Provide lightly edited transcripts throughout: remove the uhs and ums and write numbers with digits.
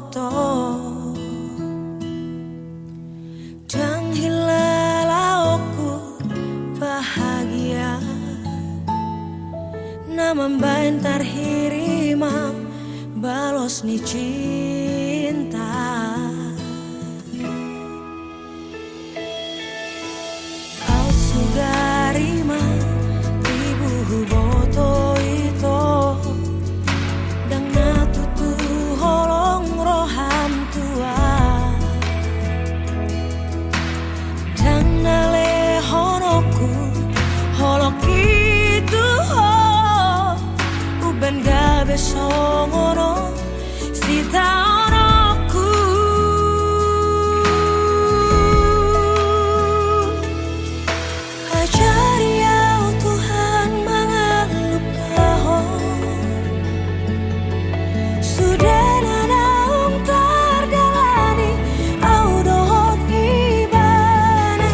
boto Dang hilala aku bahagia Nama bain tarhirima balos ni cinta Au sugarima ibu boto itu Dang natutu holong roham tua Dang nale honoku holok itu Uben gabe songono sita onoku Ajari au Tuhan mangalupaho Sudah nanaung targalani au dohot ibana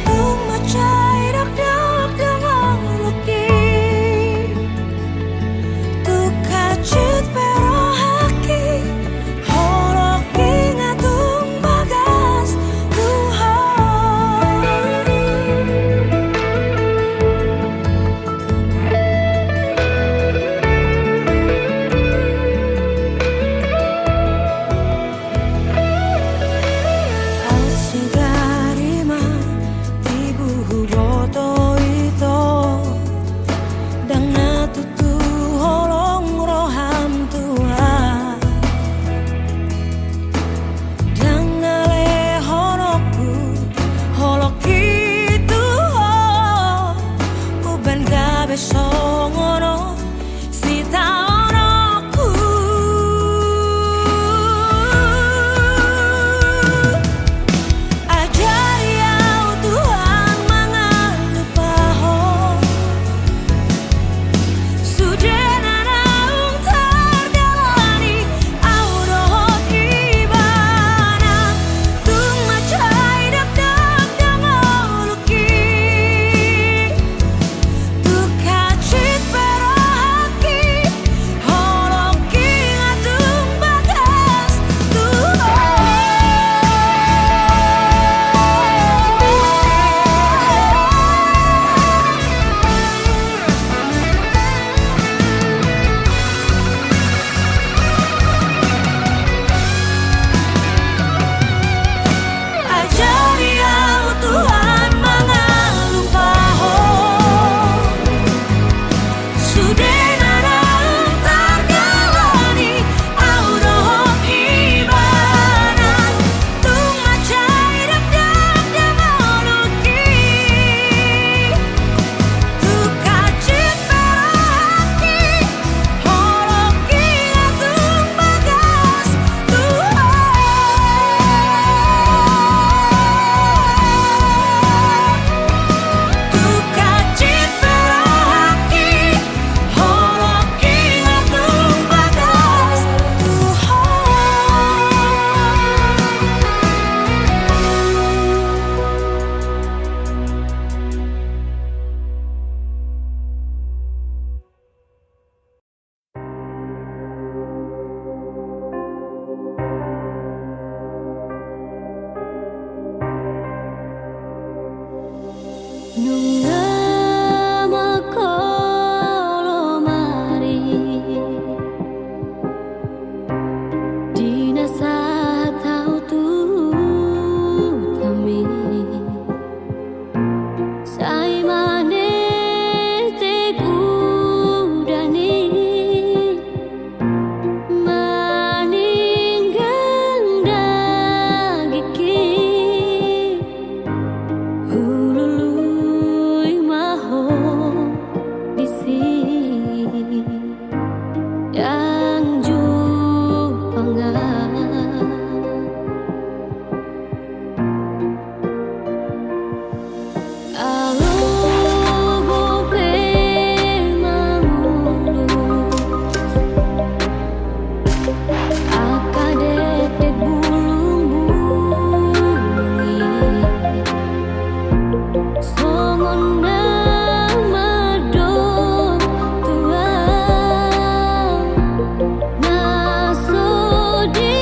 Tung macai dak-dak dengan luki Tu kacit pero haki Holok ingatung bagas Tuhan Au sugarima ibu boto itu Dang natutu holong roham tua Dang nale honoku holok itu Uben gabe songono sita onoku Ajari au Tuhan mangalupaho Sudah nanaung targalani au dohot ibana Tung macai dak-dak dengan luki Tu kacit pero haki Holok ingatung bagas Ajari au Tuhan mangalupaho Sudah nanaung targalani au dohot ibana Tung macai dak-dak dengan luki Tu kacit pero haki Holok ingatung bagas Tuhan Tu kacit pero haki Holok ingatung bagas Nunga makolo mari Dina sa tau tu kami Sai mane te gudani Maninggang dagiki Hulului maho disi Yang jupangan Alo gope mangulus Akadek dek bulung-bulungi Songon nama dok tua Naso di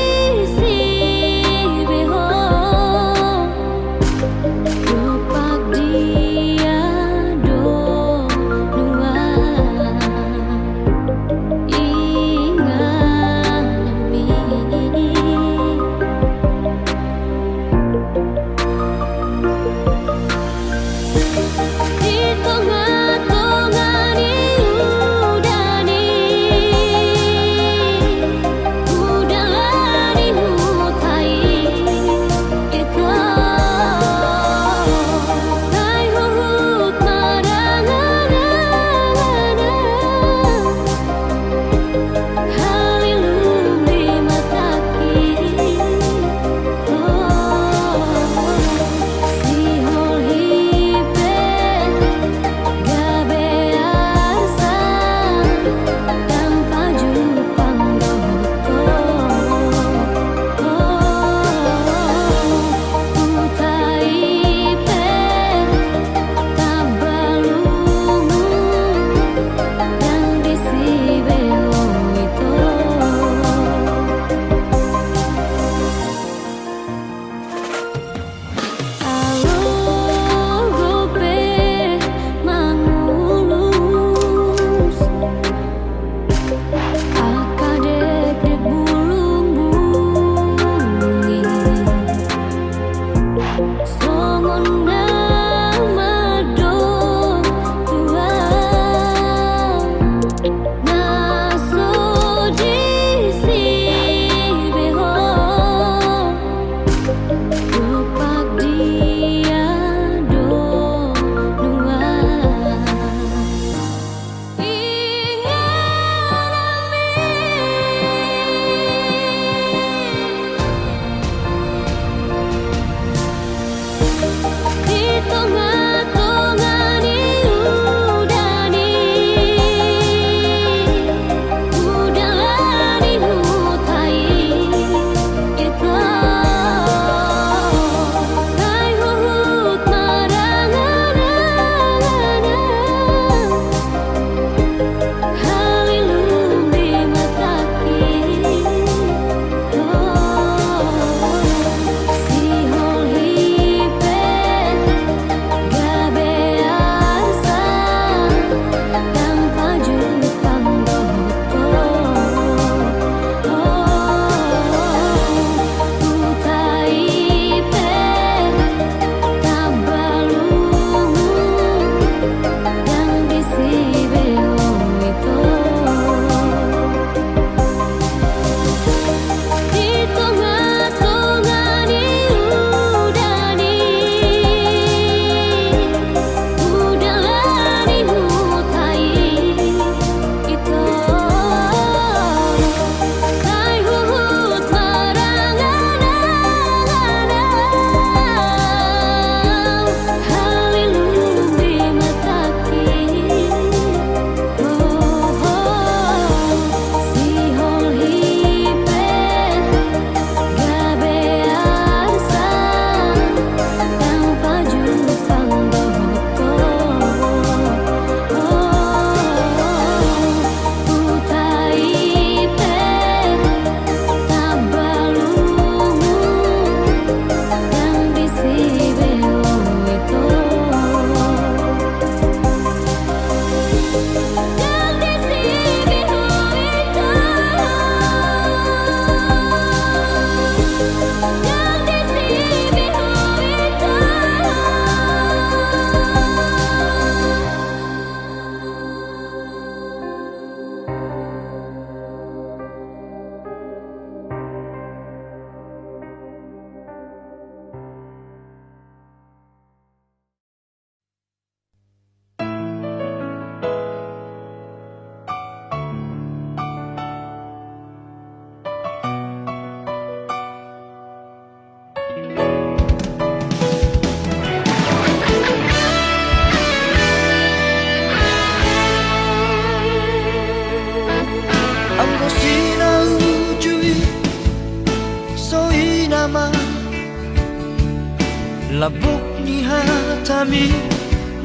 labok ni hatami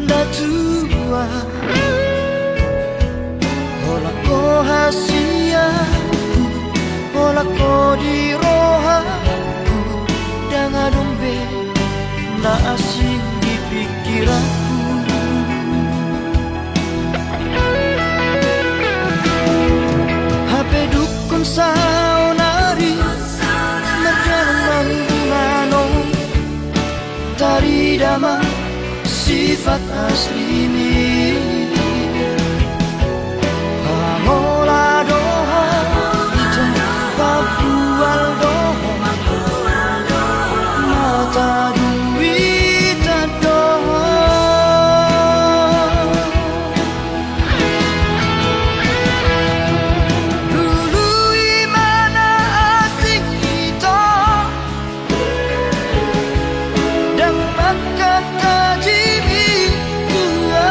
na tua Hola ko hasiaku Hola ko di rohaku Dengan dombe na asing di pikiranku HP dukun saunari Merdaman mano Tari dama sifat asli ini Pamola doha Ito papual doha Mata duit doha Dulu imana asing kita Dan makan tajimi tua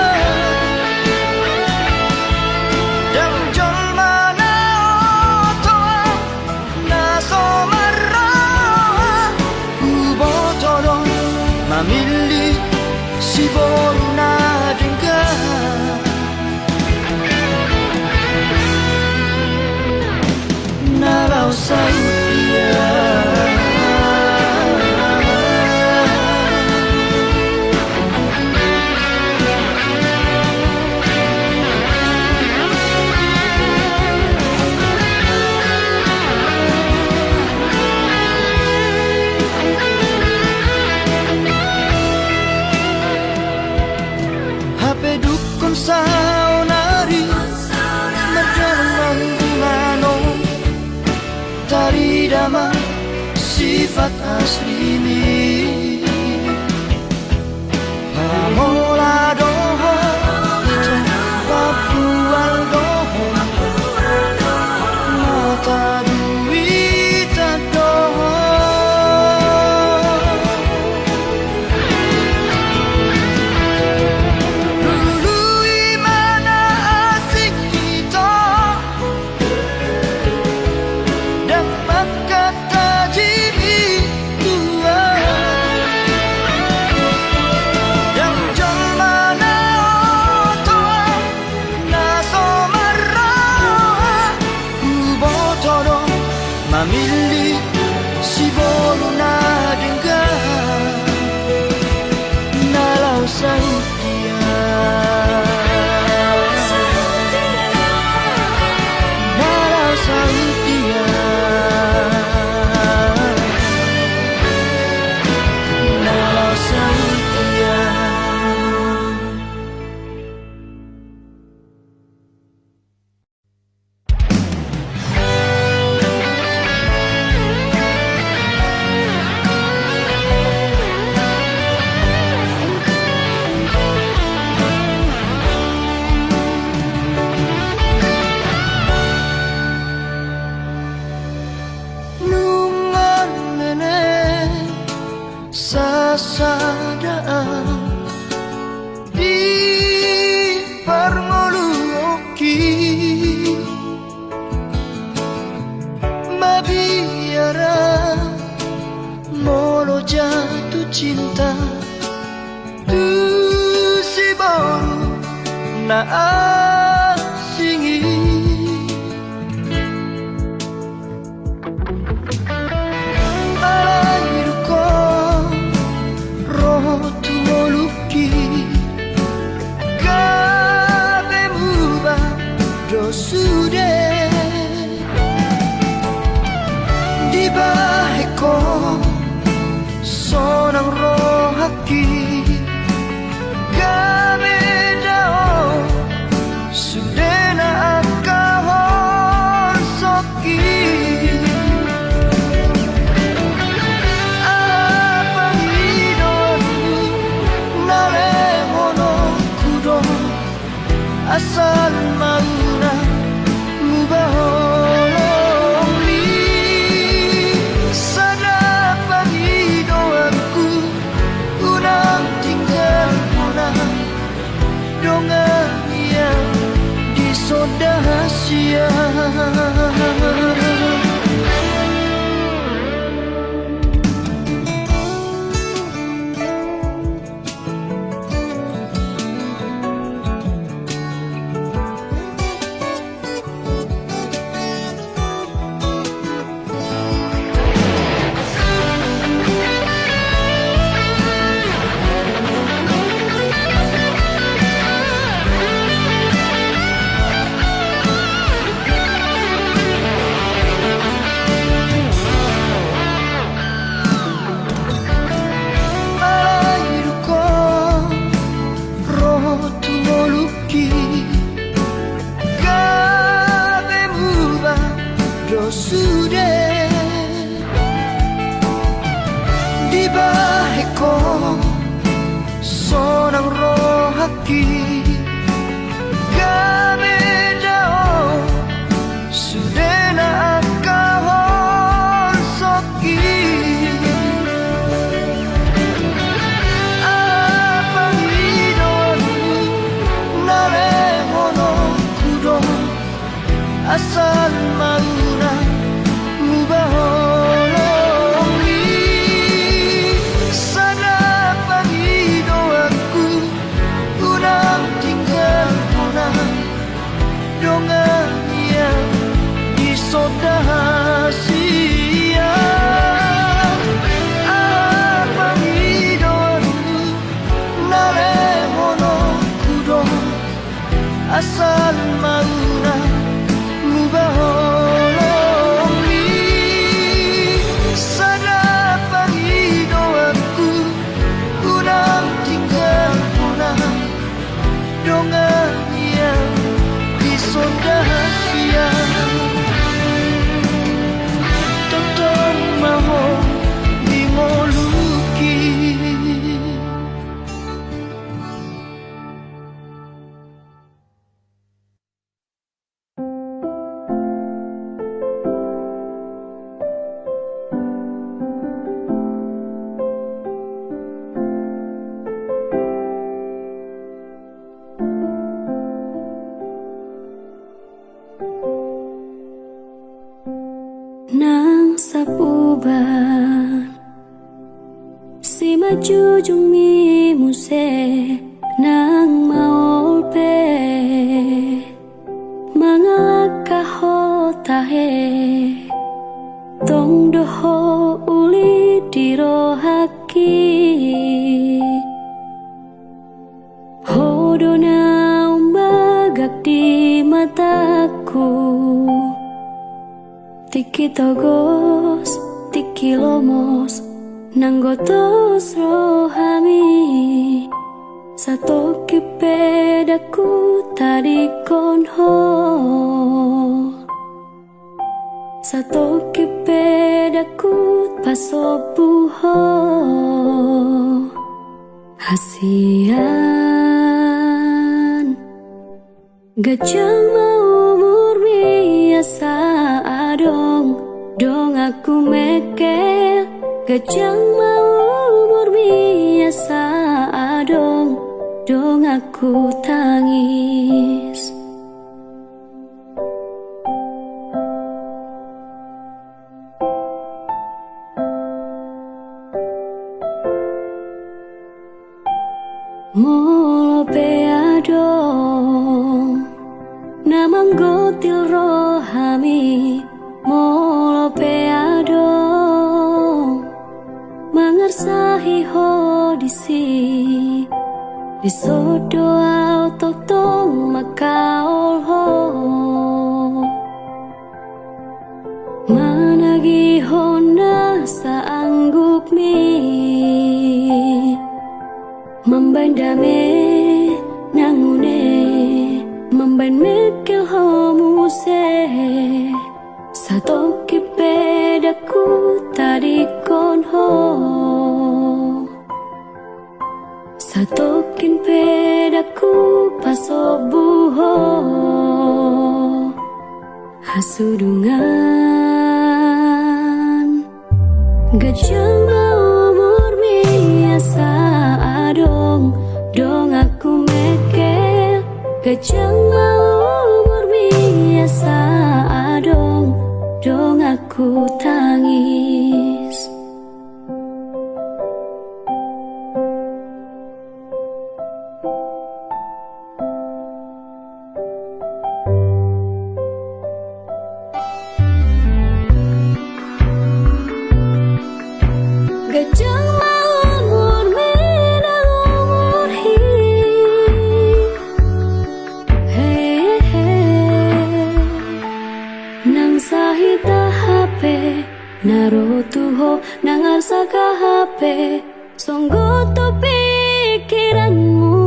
Dan jol mana otoa Naso marah Ubotodon Mamili si boruna dengar Nalau saya HP dukun saunari Merdaman mano Tari dama sifat asli ini Pamola doho Ito papual doho Mata duit doho Dulu imana asing kita Dan maka tajimi tua Dan jol mana otoa Naso marah Ubotodo Mamili si boruna dengar Nalau sautia Nalau sautia Nalau sautia Nungan nene sasadaan Di parngoluoki Mabiara Molo jatuh cinta Tu si baru na asingi Alairuko roho tumoluki Kabe muba dosude Di baheko sonang rohaki Kabe dao sudena akahon soki Asal mauna mubaholongi Sadapan hidoanku Unang tinggal punah ki kabejao sudena akahon soki apang idonu nare hono kudo asal mauna mubaholongi sana pangido aku unang tinggal muna dongan yang isodahasiya pangido aku narehono kudo asal mauna mubaholongi sana pangido aku unang tinggal muna dongan yang isodahasiya totong maho dimoluki. Nang sapuban si majujung mi muse nang maolpe mangalaka hotahe tong doho uli dirohaki hodona umbagak di mataku tiki togos, tiki lomos, nanggotos rohami satu kipedaku tadi konho satu kipedaku pasobuho hasian gajah mau umur biasa dong aku mekel gajah mau umur biasa dong aku tangis molo peadong namang gotil rohami molo peadong mangersahi hodisi disodo autotong makaol ho managi hona saanggup mi membandame nangune memban mekel homuse satu kipedaku tadi konho satu kin pedaku pasobuho hasudungan gajah mau umur biasa dong aku mekel gajah mau umur biasa dong aku tangis gajah mau umur menang umur nang sahita HP narutuho nang arsaka HP songgoto pikiranmu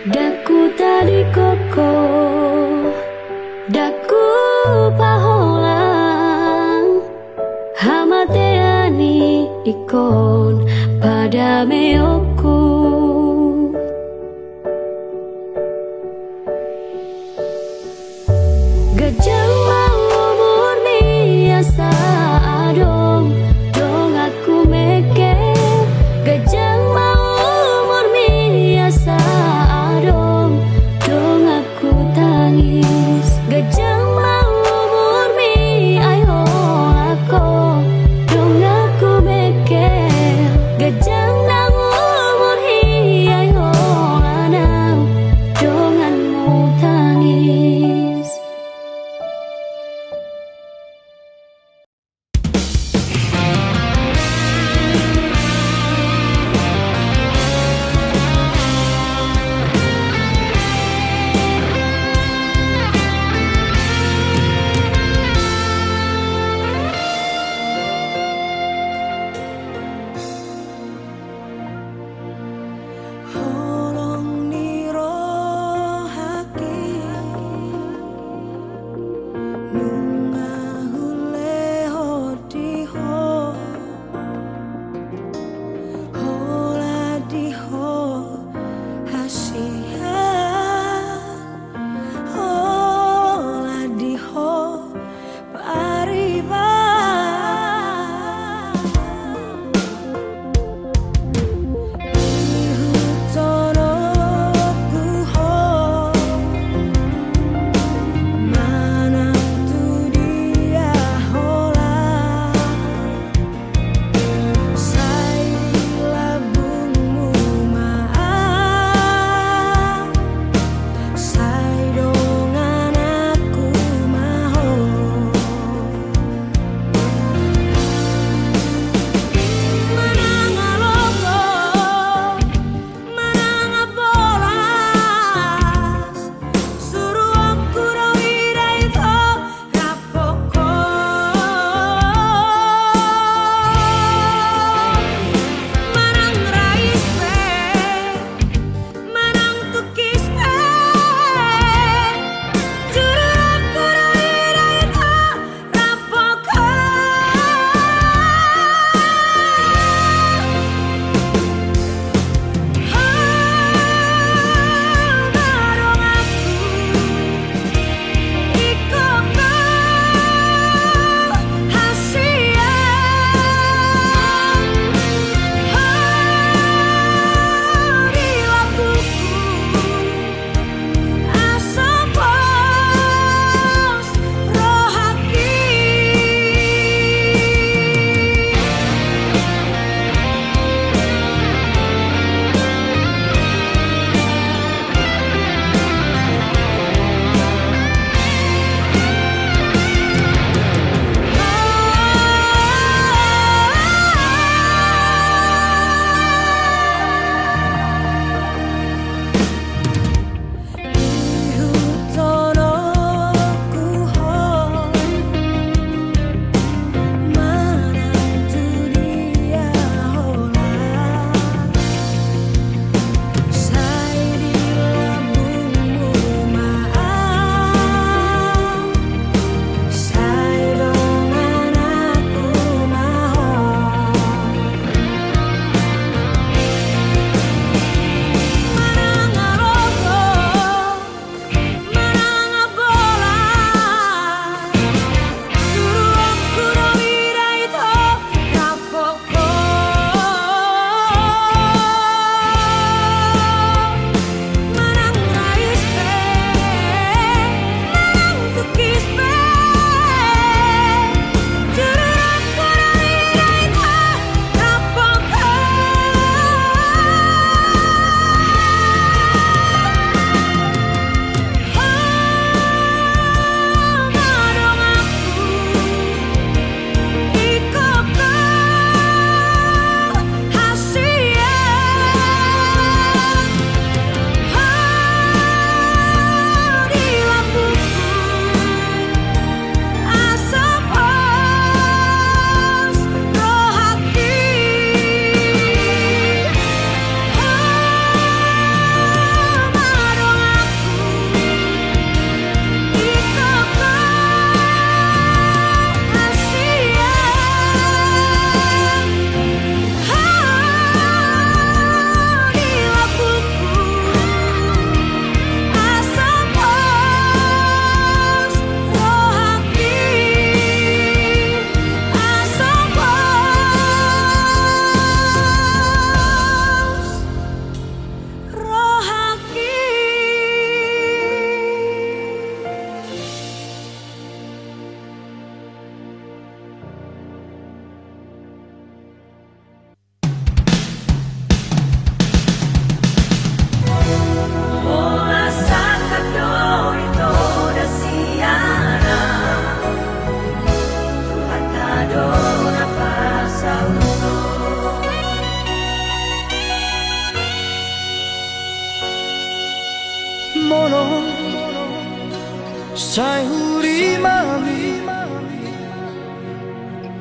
daku tadi koko daku paholang hamateani ikon pada meoku Sai huri mami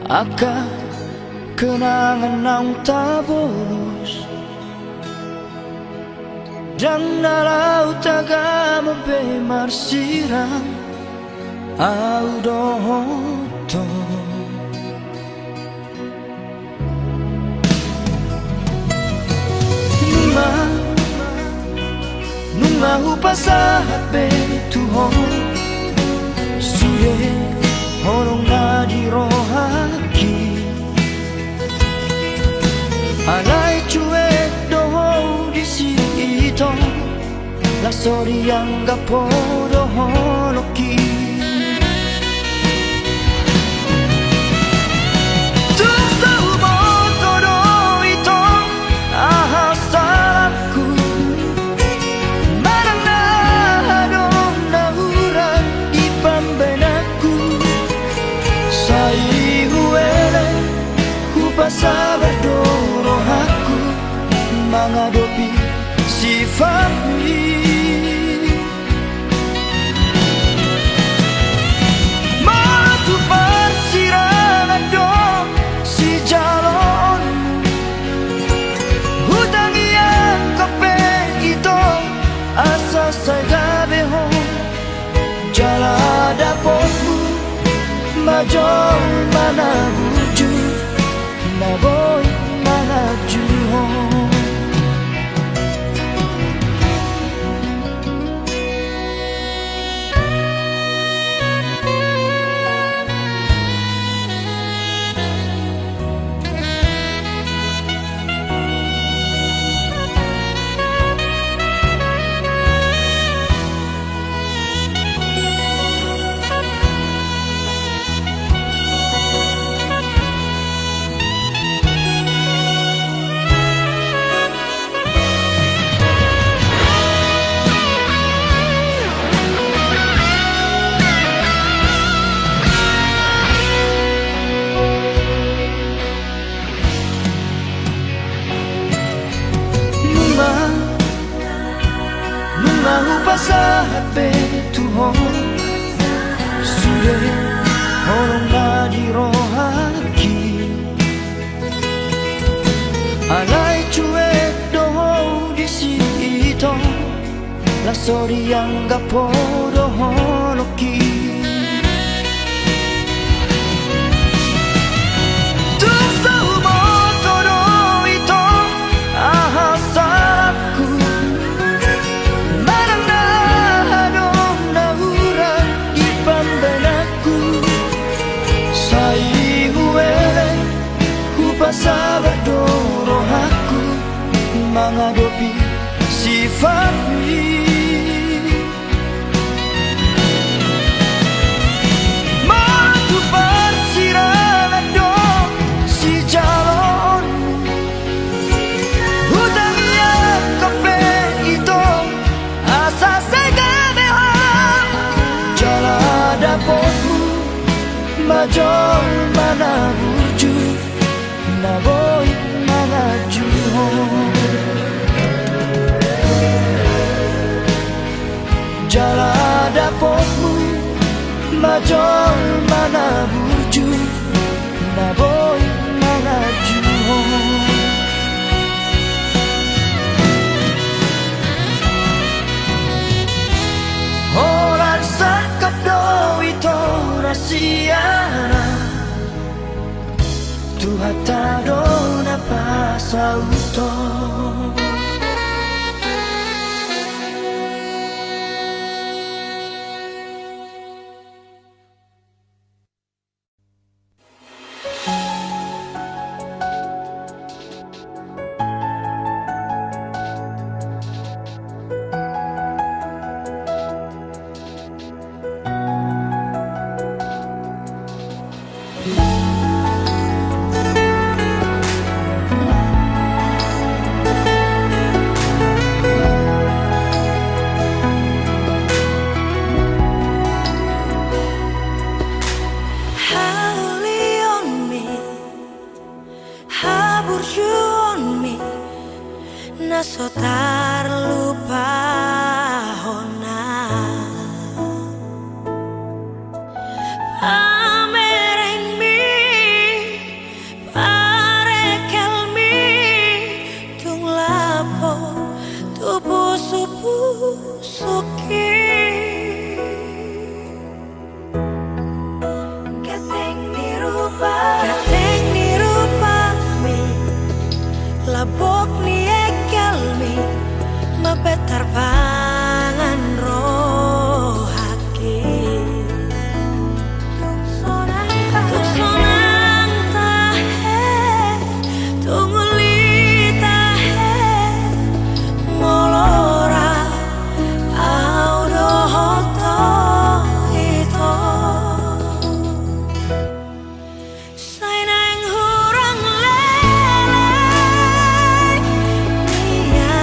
Aka kenangan nang tak bolos Dan dalau taga mabe marsirang Au dohoto Nunga hupasahat be tuhon Suye horong na di rohaki Alay cuek doho di sito La sori yang gapo doho loki Sabado rohaku menghadapi sifatmu Matu persirangan dong si jalon Hutang yang kope itu asa saya behong Jala dapotmu majong mana wujud Na boy malaju Pasahat be tuhon Suye horong na di rohaki Alay cuek doho di sito La sori yang gapo doho loki Sabado rohaku menghadapi sifatmu Matu persirangan dong si jalon Hutang yang kope itu asa saya behang Jala dapotmu majong mana wujud Na boy malaju Jala dapotmu majong mana wujud Na boy malaju Orang sakap do ito rasiana Tuhan tak ada pasauto Sotar lupa hona beterbangan rohake tuk sonang tahe tunguli tahe molora audohoto ito sainang hurang lelai niya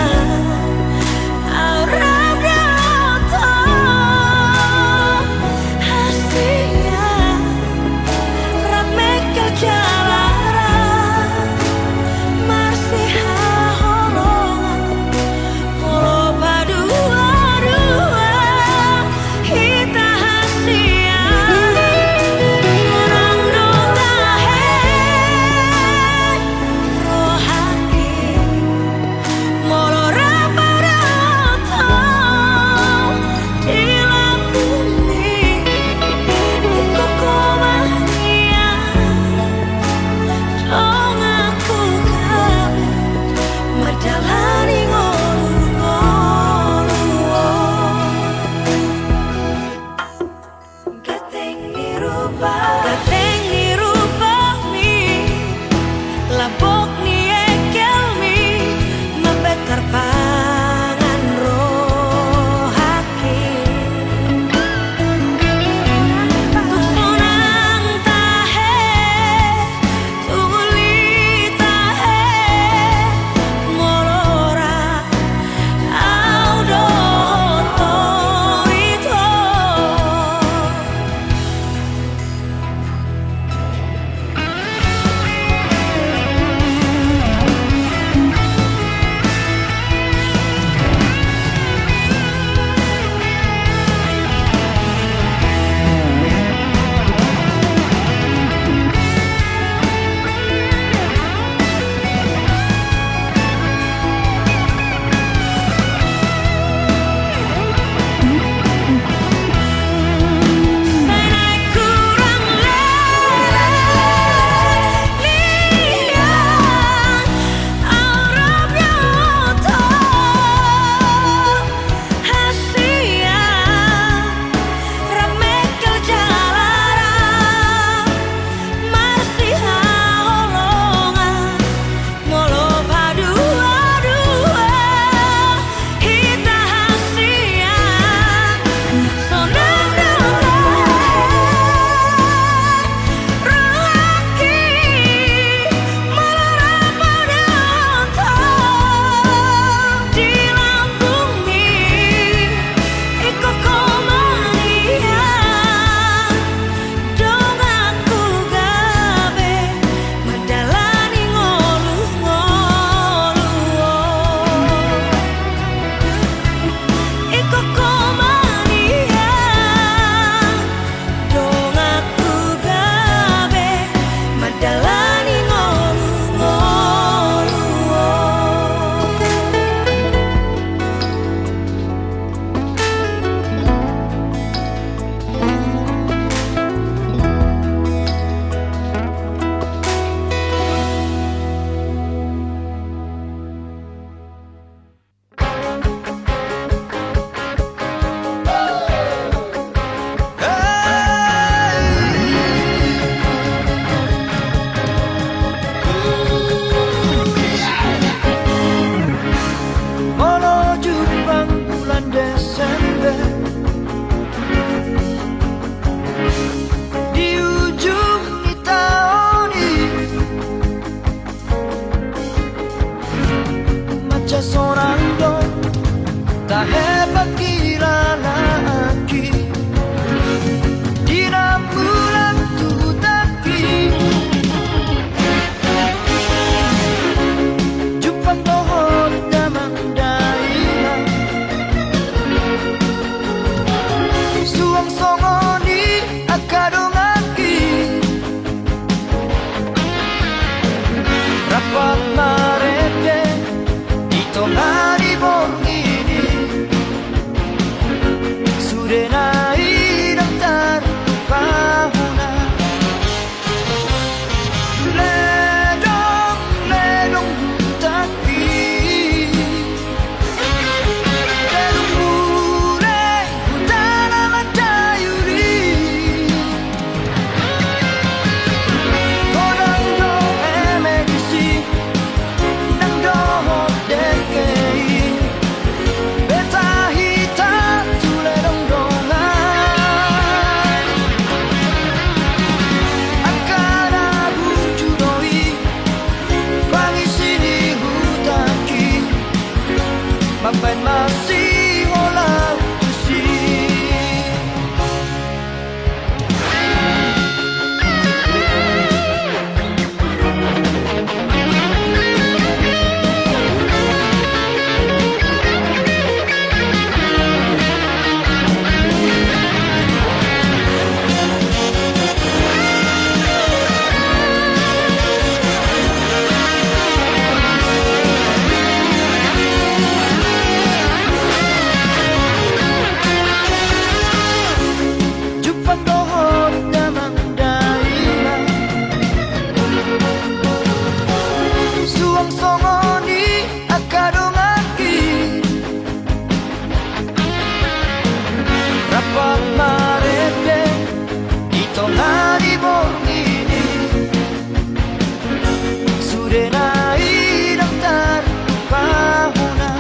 denai daftar pahuna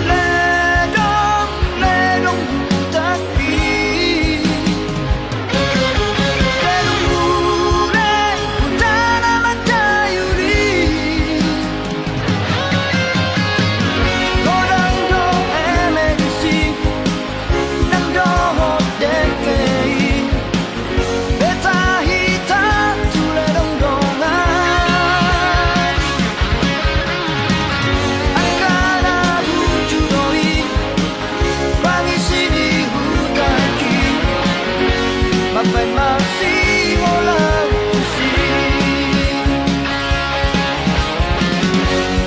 ledong ledong hutaki ledong gure hutana matayuri kodang do emergency nang do dekei beta hita tule dong dongan akana bujuroi pangisi di hutaki mapen masih olang kusi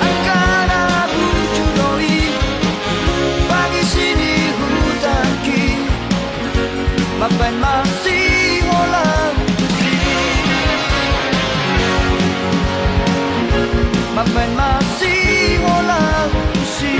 akana bujuroi pangisi di hutaki mapen masih olang kusi mapen masih olang kusi.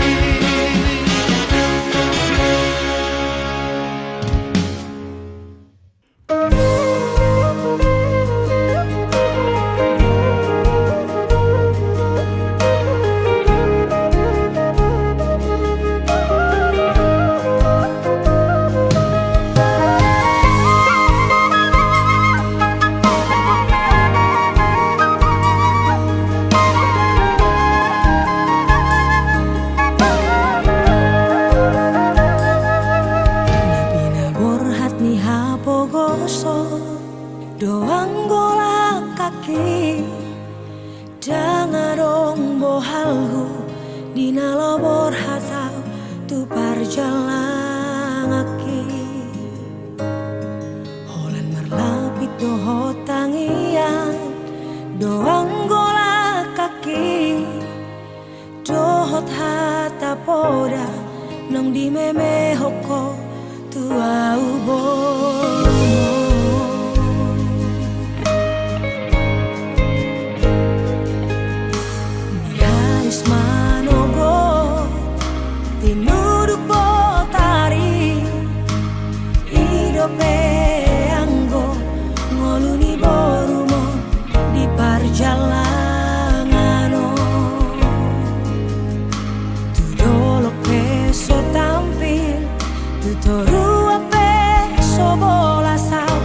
Pinaborhat ni hapogoso doang golak kaki dangarong bohalhu dinalobor hatau tu parjalangaki holen marlapit doho tangian doang golak kaki dohot hata poda nang di meme hoko tua ubomo ni haris manogo tinuduk botari idope anggo ngoluni borumo di parjalangano tu dolok peso tampil tu toru ape so bola sao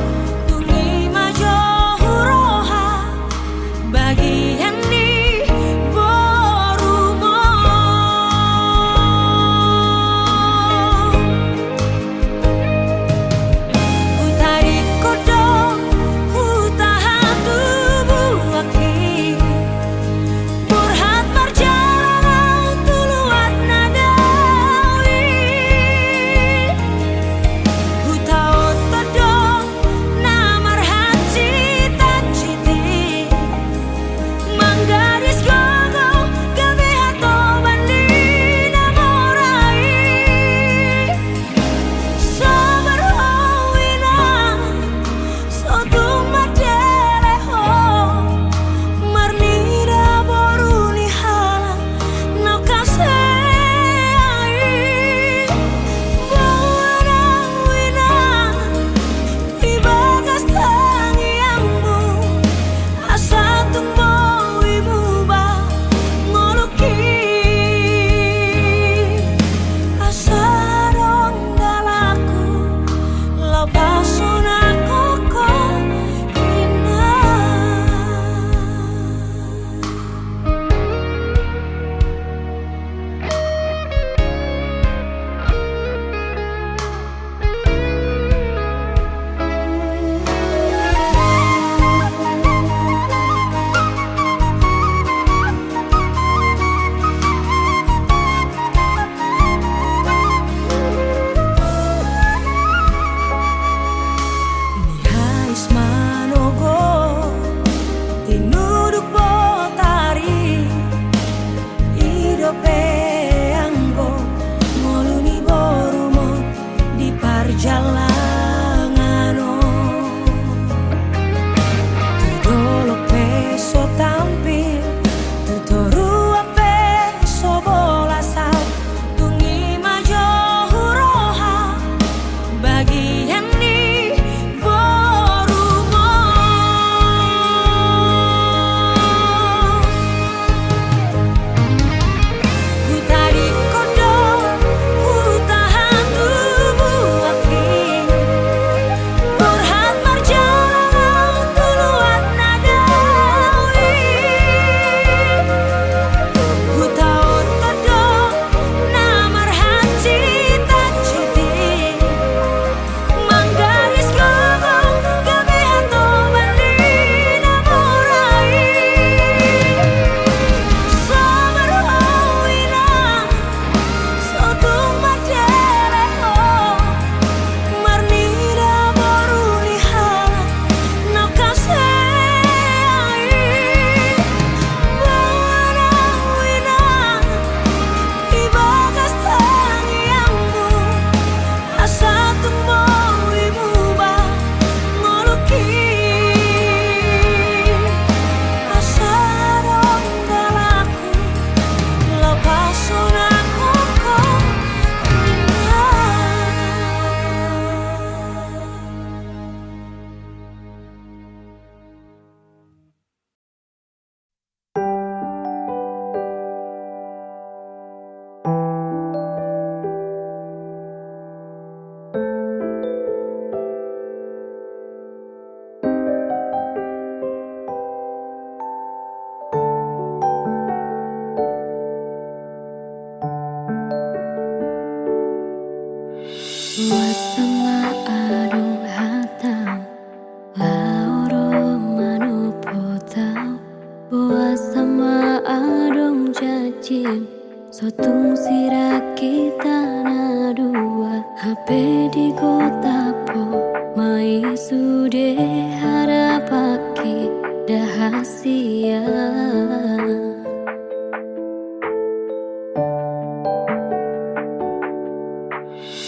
Sotung sira kita na dua HP di kota po mai sude harapake dahasia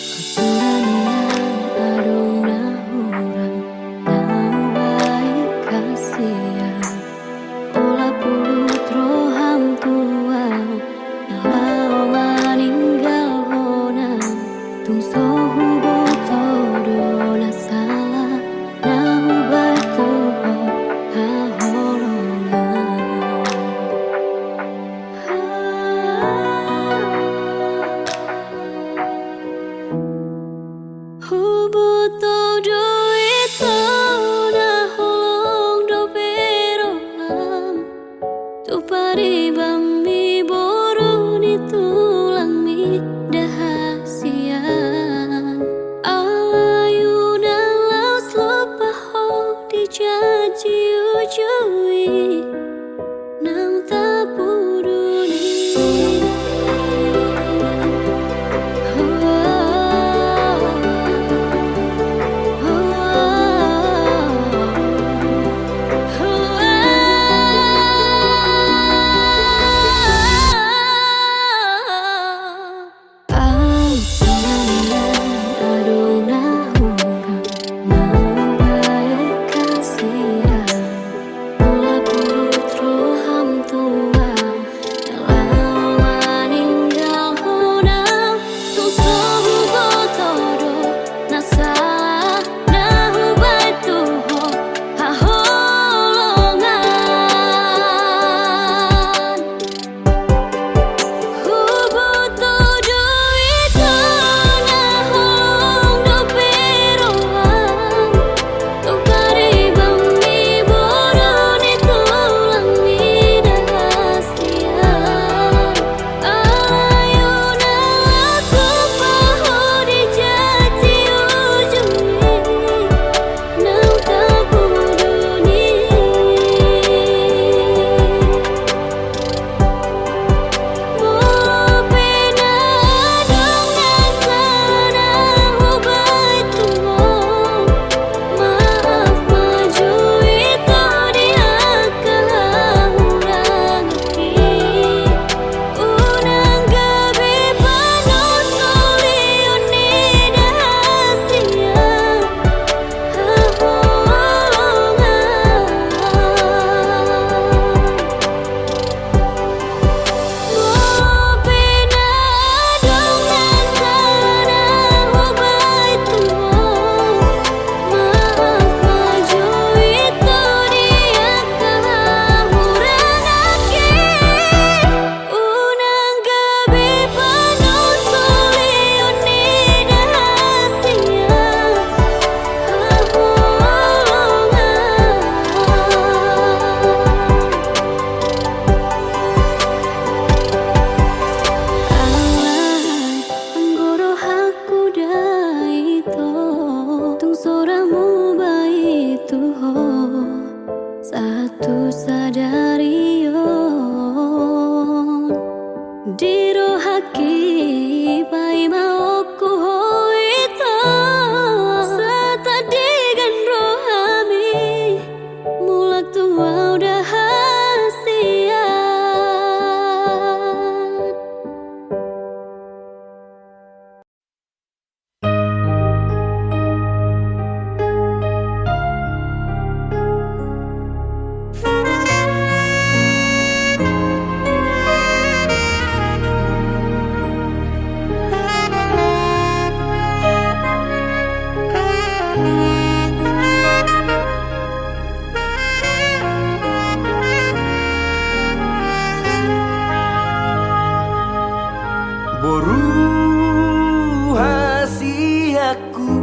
Kesuranian adong na hurang na baik kasia Ola pulut roham tua Nalau maninggal honang Tung sohu botodo na salah Na hubay tuho ha holongan Hubotodo ito na holong do peroham Tu paribami boru ni tulang mi dahasian Alayuna laus lopaho dijaji ujui Nang tapuduni Satu sadarion Diro haki pai mauku hoito Satadigan rohami Mulak tua udah hasian Boru hasiaku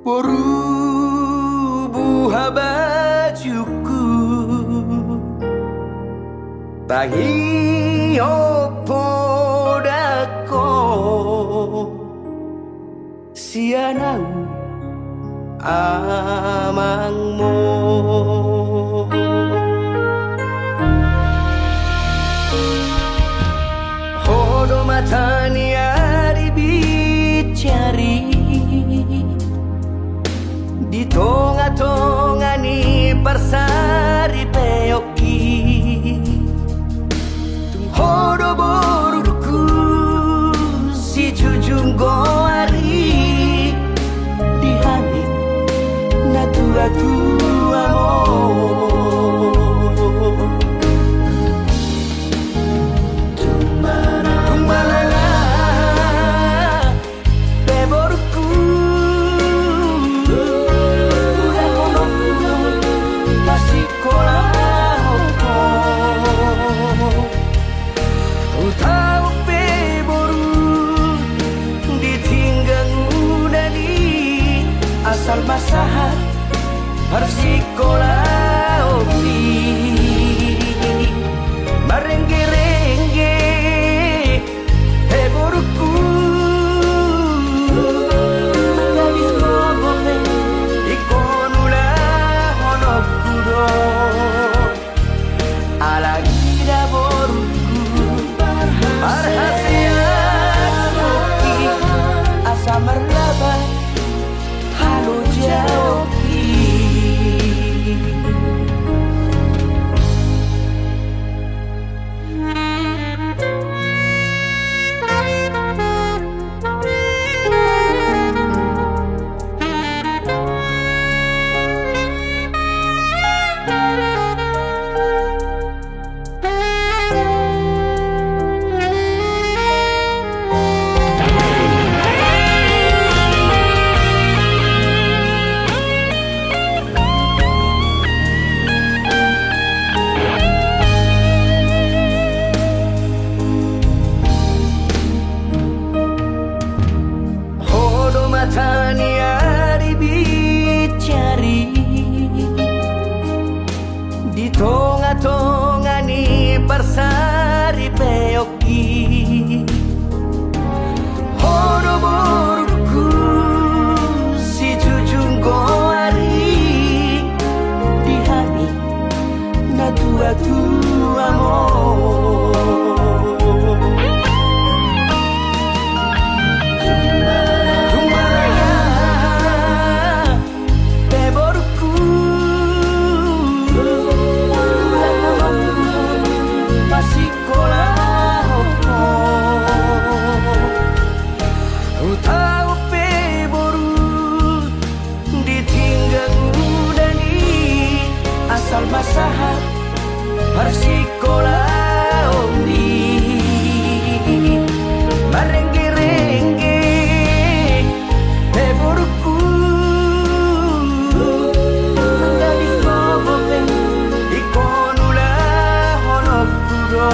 Boru buha bajuku Tangi opo dako Sianang amangmu tonga-tongani persari peoki tung hodo boruku si jujung goari di hani na tua-tua asal masahat persikola opi marengge-rengge heboruku gadis gogope ikonula honokuro alagida boruku arhasia oki asa merlaba halo jauhi. Taniari bicari di tonga-tongani persari peoki hodo boruku si jujung goari di hani na tua-tua asal masahat persikola omi marengge-rengge heboruku gadis gogope ikonula honokuro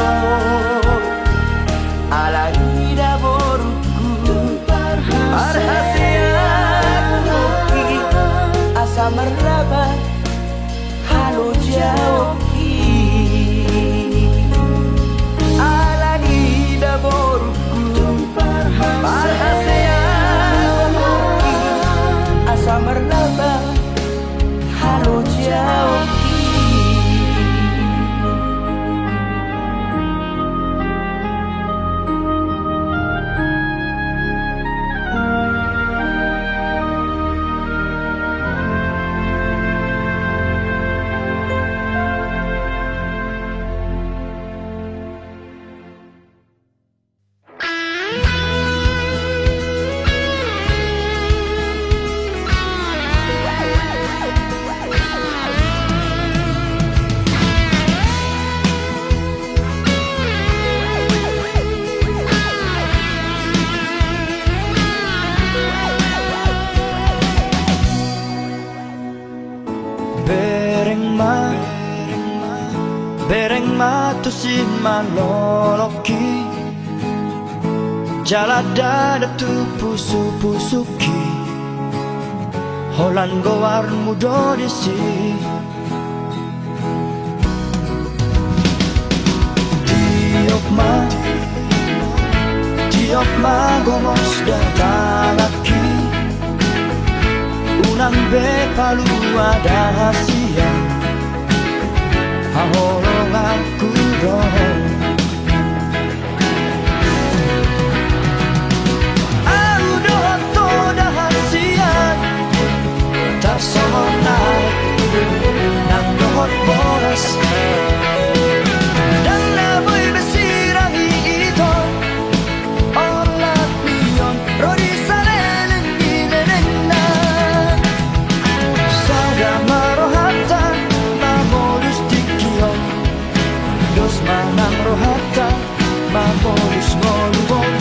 alagida boruku arhasia oki asa merlaba halo jauhi alagida boruku arhasia oki asa merlaba halo jauhi. Bereng matu si maloloki jala dadap tu pusu-pusuki holan gowar mudo disi tiok ma gomos datalaki unang be palu ada hasia holong aku dong aku doh to dah hasian tak personal ng lohot oras. Dan amoy besirang ito olat niyon rodi sareleng inenengan sada marohata mamolus dikiyon dos manang rohata mamolus ngolubon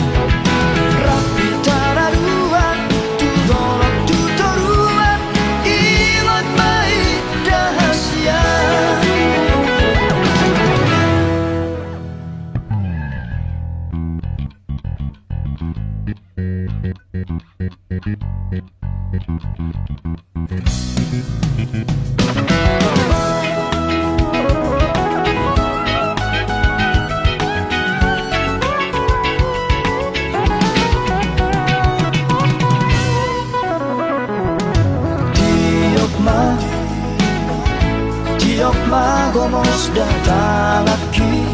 rapi tararuan tudolok tutoruan ilot mai dahasia. Tiok magomos datang lagi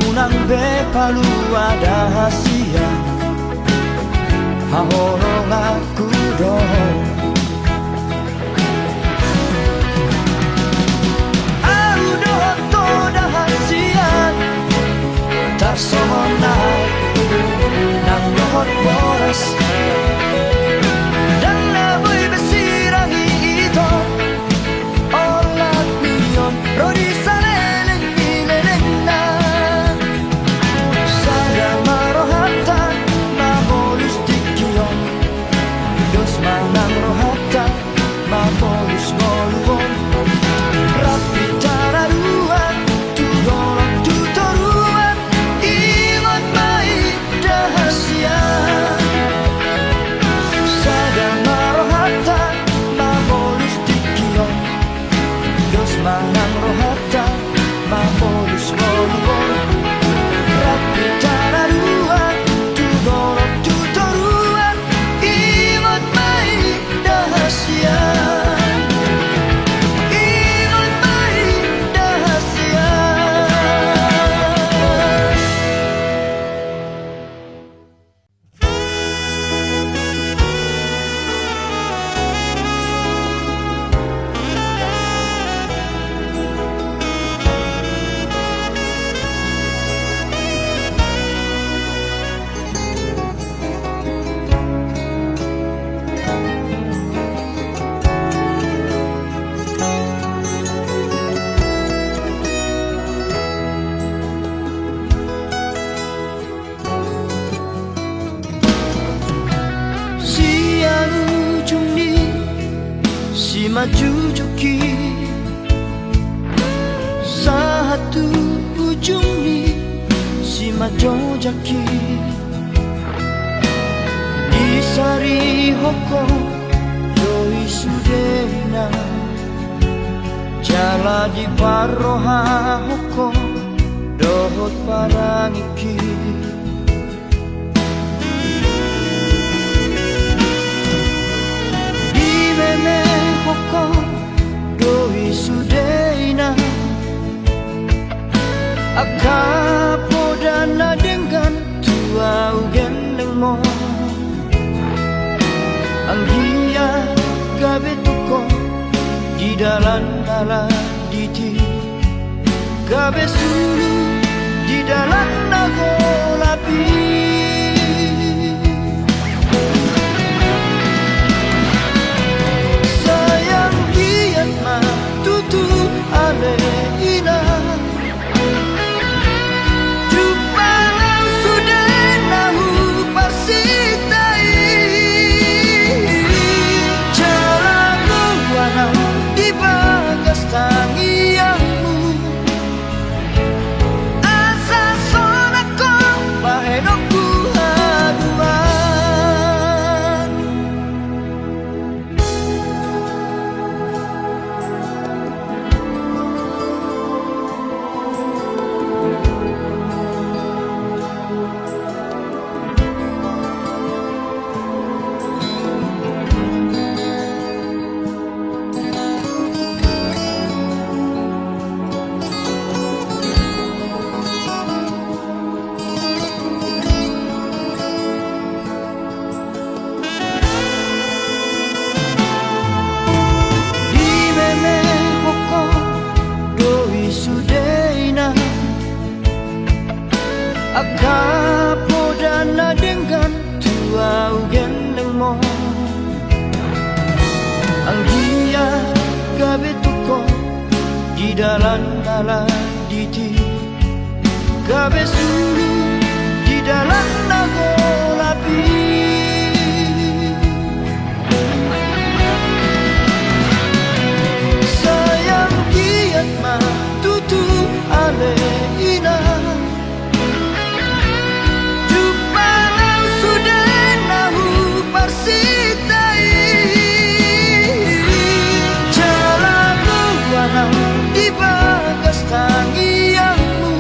unang bepalu ada hasia hahorong aku dong aku dohot toda hasian tak somonai nang dohot boras dan naboy besirang ito olat niyon rodi sareleng inenengan sada marohata mamolus dikiyon dos manang rohata mamolus ngoluon rapi tararuan tudolok tutoruan ilot mai dahasia sada marohata mamolus dikiyon dos manang rohata mamolus ngoluon rapi tararuan tudolok tutoruan ilot mai dahasia ilot mai dahasia. Siang ujung ni si maju joki satu ujung ni si maju jaki di sari hoko doi sudena jala di paroha hoko dohot parangiki meme hoko doi sudeina akapodana dengan tua ugenengmo anggia gabe tuko di dalan diti gabe sulu di dalan nagolapi tutu ale ina jupalang sudah nahu pasitai jalamu wana di bagas tangianmu asa sonako bahedok dalam diti gabe sulu di dalam nago lapi. Sayang kiat ma tutu ale ina Jupang sudah nahu parsitai jalan luana di bagas tangianmu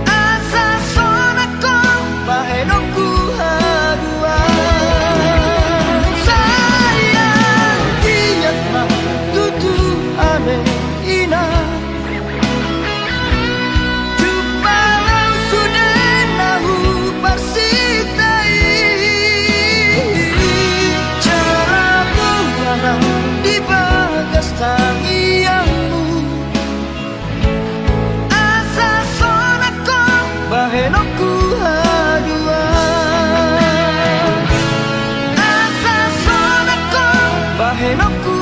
asa sonako bahenokku hadua. Sayang kiat ma tutu ale ina Jupang sudah nahu parsitai cara buana di bagas tangianmu asa sonako bahenokku hadua. Asa sonako bahenokku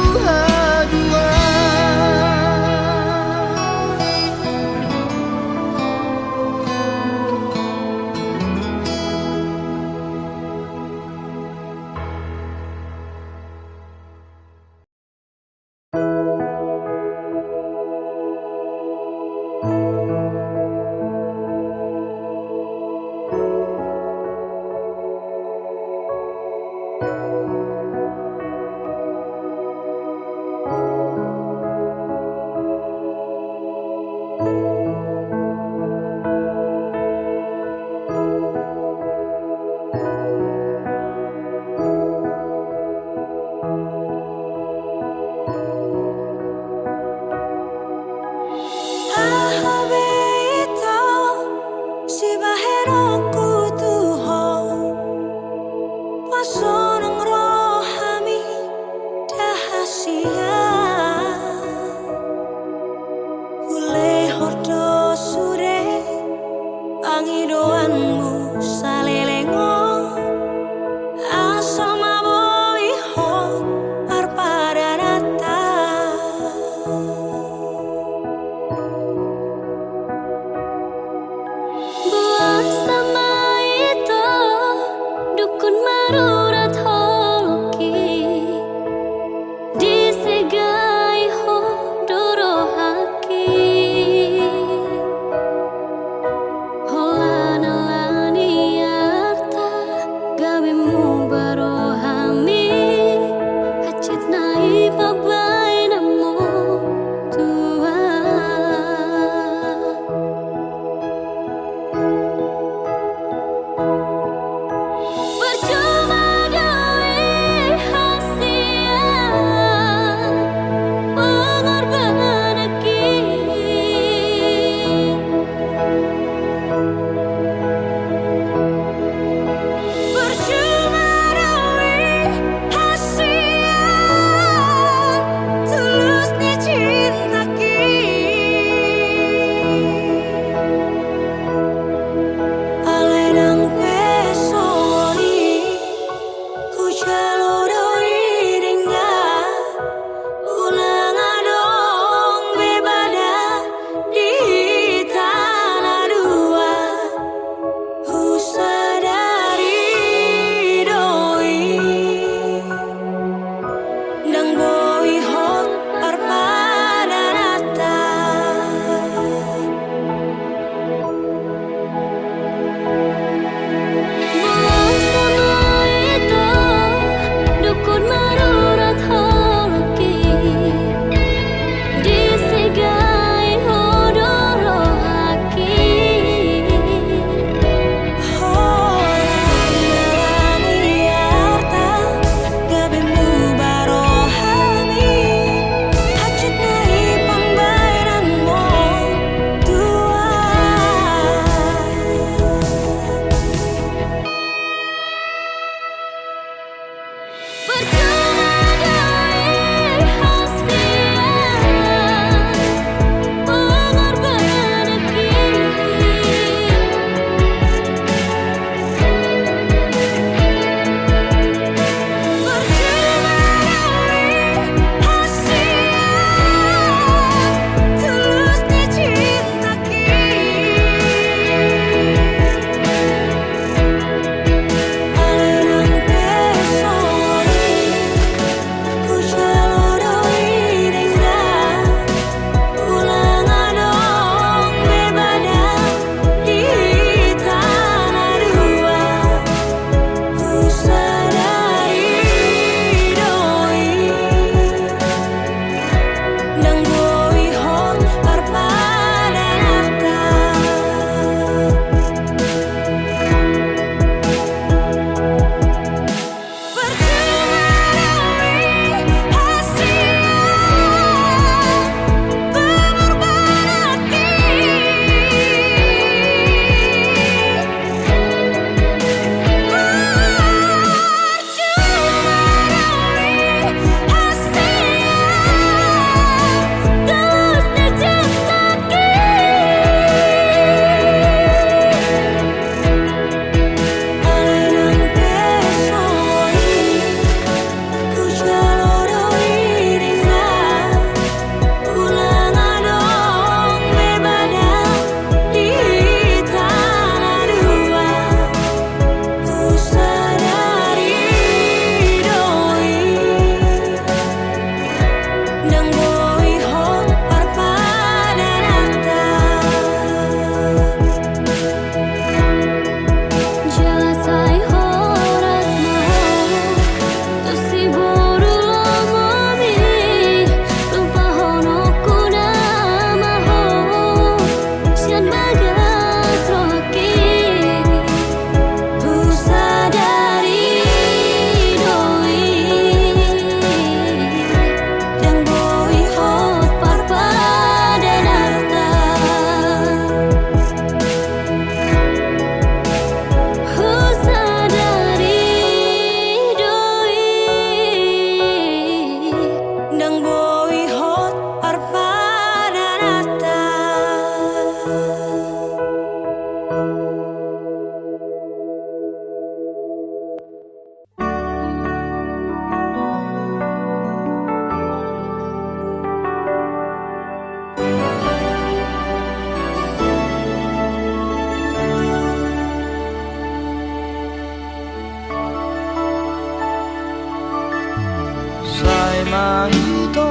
maito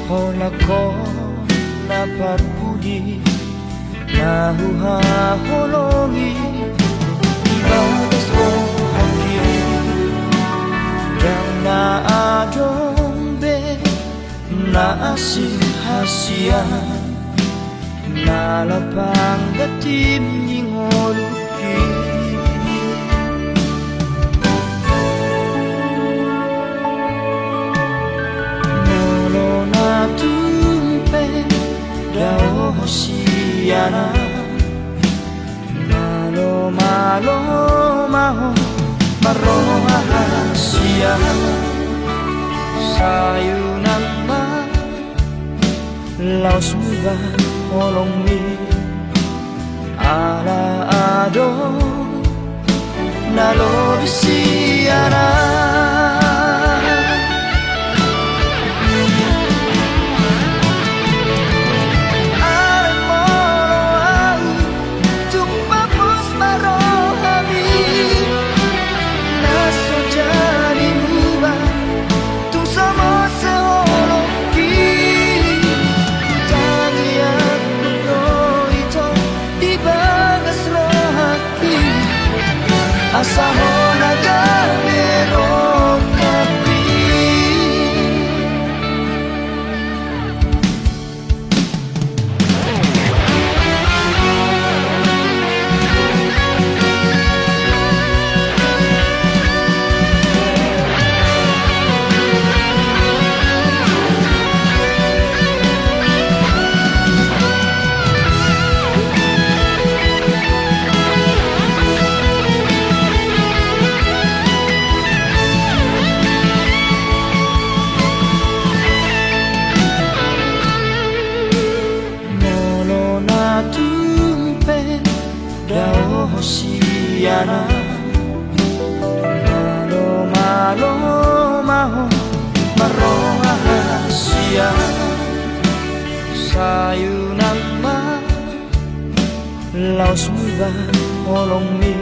Hola ko napagpudi Nahuhaholongi Ibagas ko haki Yang naadombe Naasihasiyan Nalapang gatim ngoluki Nolo na tumpe Dao hosiyana Malo malo maho Maroha hasia Sayunan ma Laos muba Holong mi ala ado nalo bisiana ale moro au tumpapos marohami naso jadi muba tung samo seoloki Asahona galero kapi Dao hosiyana Malo malo maho Maroha hasia Sayunan ma Laos muba holong mi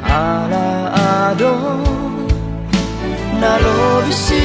Ala ado Nalo bisi